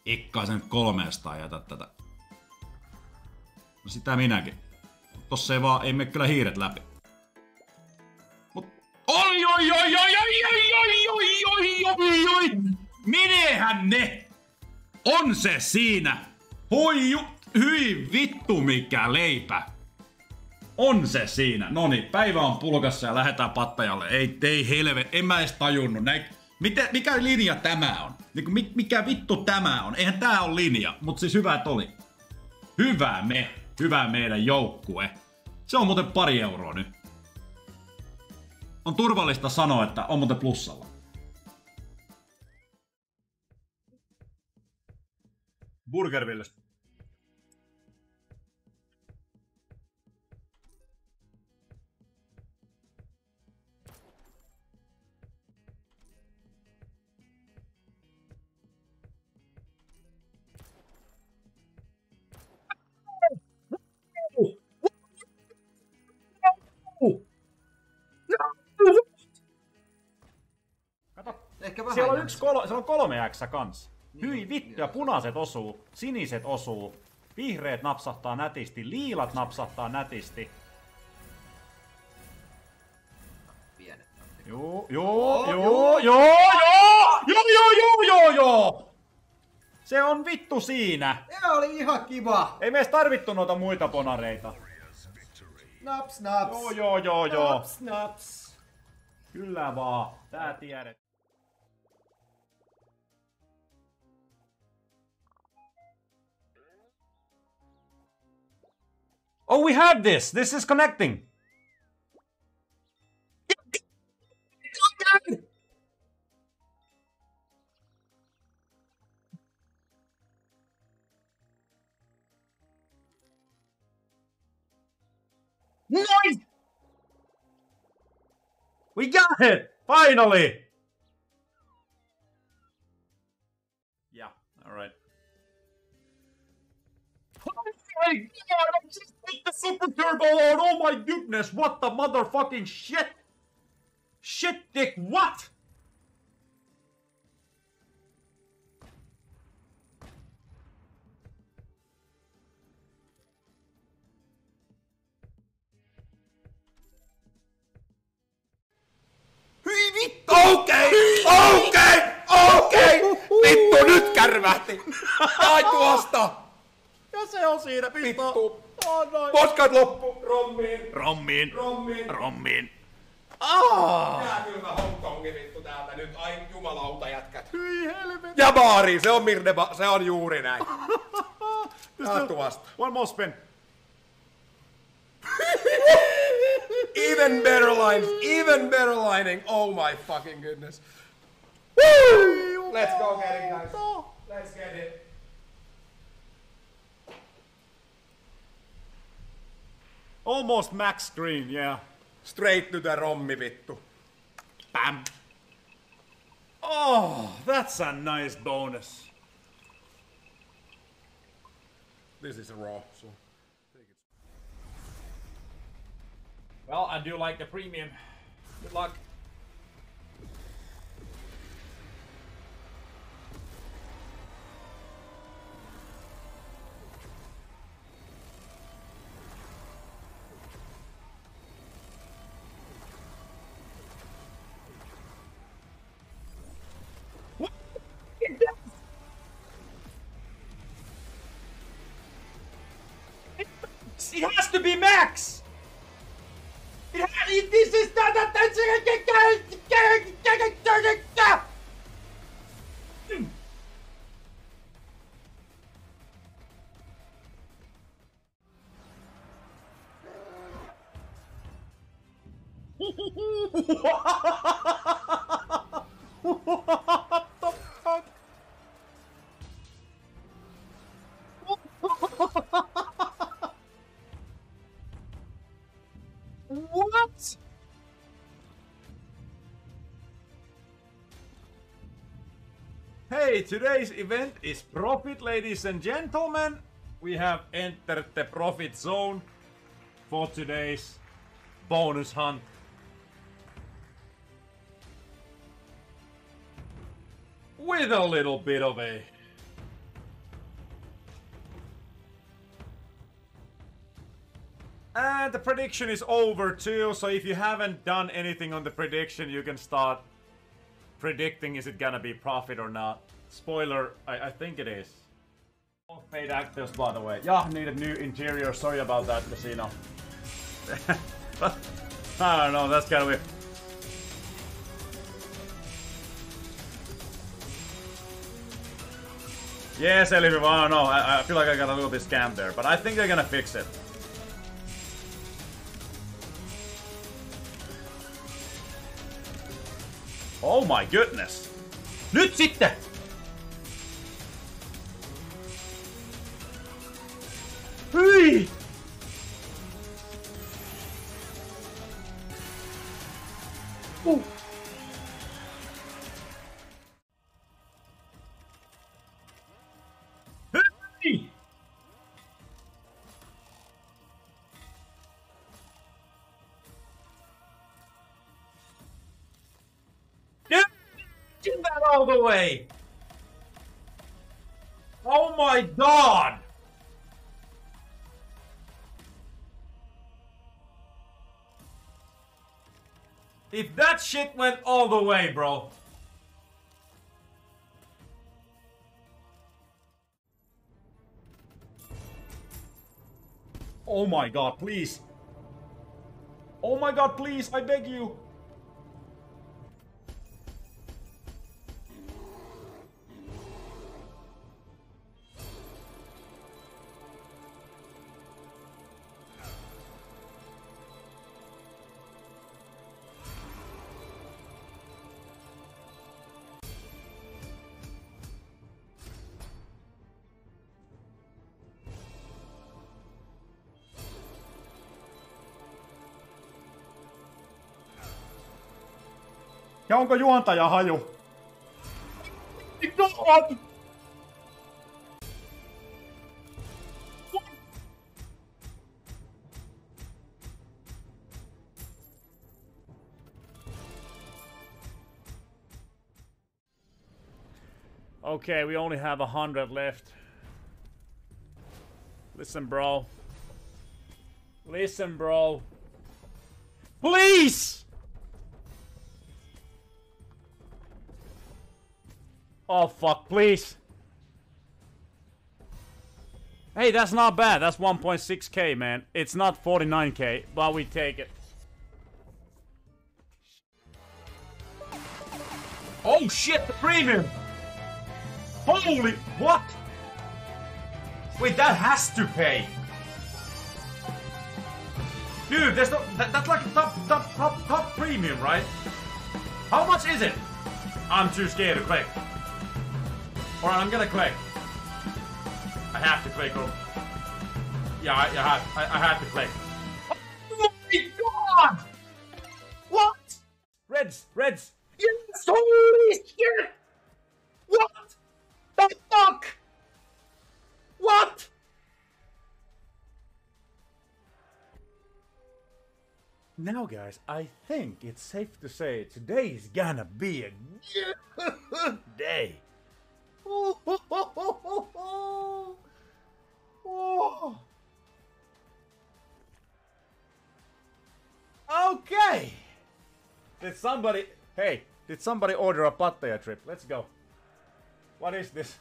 Ikkaisen 300 jätä tätä. No sitä minäkin. Tossa ei mene kyllä hiiret läpi. Mut... Oi! Menehän ne! On se siinä! Hyi vittu mikä leipä! On se siinä. Noniin, päivä on pulkassa ja lähdetään Pattajalle. Ei helvet, en mä edes tajunnut. Mikä linja tämä on? Mikä vittu tämä on? Eihän tää on linja, mut siis hyvä et oli. Hyvä meidän joukkue. Se on muuten 2 euroa nyt. On turvallista sanoa, että on muuten plussalla. Burgervillestä. Kato, ehkä vähän siellä on 3x kans. Hyi vittu, ja punaiset osuu, siniset osuu, vihreät napsahtaa nätisti, liilat napsahtaa nätisti. Pienet. Joo. Se on vittu siinä. Se oli ihan kiva. Ei me edes tarvittu noita muita ponareita. Naps. Joo. Naps. Kyllä vaan, tää tiedät. Oh, we have this! This is connecting! Nice! We got it! Finally! Yeah, alright. Oh my god, I just hit the super turbo load! Oh my goodness, what the motherfucking shit! Shit dick, what? Hyi vittu! Okei! Vittu, nyt kärvähti! Tai tuosta! Ja se on siinä, Vittu! Oh, noin. Potkat loppu! Rommiin. Tää kylmä Hongkongi vittu täältä nyt, ai jumalauta jätkät. Hyi helvetti. Ja baari, se on se on juuri näin. Tää tuosta. One more spin. Even better lining, oh my fucking goodness. Woo! Let's go get it, guys. Let's get it. Almost max screen, yeah. Straight to the rommi vittu. Bam. Oh, that's a nice bonus. This is raw, so take it. Well, I do like the premium. Good luck. It has to be max! This is not a... What the fuck? What? Hey, today's event is profit, ladies and gentlemen. We have entered the profit zone for today's bonus hunt. With a little bit of a And the prediction is over too, so if you haven't done anything on the prediction, you can start predicting is it gonna be profit or not. Spoiler, I think it is. All paid actors, by the way. Yeah, needed new interior, sorry about that, casino. But, I don't know, that's kinda weird. Yes, Elif, I don't know, I feel like I got a little bit scammed there, but I think they're gonna fix it. Oh my goodness! Nyt sitten! Hyi! Hyi! Get that all the way! Oh my god! If that shit went all the way, bro. Oh my god, please. Oh my god, please, I beg you. Ja onko juontaja haju? God! Okay, we only have 100 left. Listen, bro. Listen, bro. Please! Oh, fuck, please. Hey, that's not bad. That's 1.6k, man. It's not 49k, but we take it. Oh, shit, the premium! Holy, what? Wait, that has to pay. Dude, there's no... That's like top premium, right? How much is it? I'm too scared to click. Alright, I'm gonna click. I have to click. Oh. Yeah, I have to click. Oh my god! What? Reds! Yes! Holy shit! What? The fuck? What? Now, guys, I think it's safe to say today's gonna be a good day. Okay. Did somebody order a Pattaya trip? Let's go. What is this?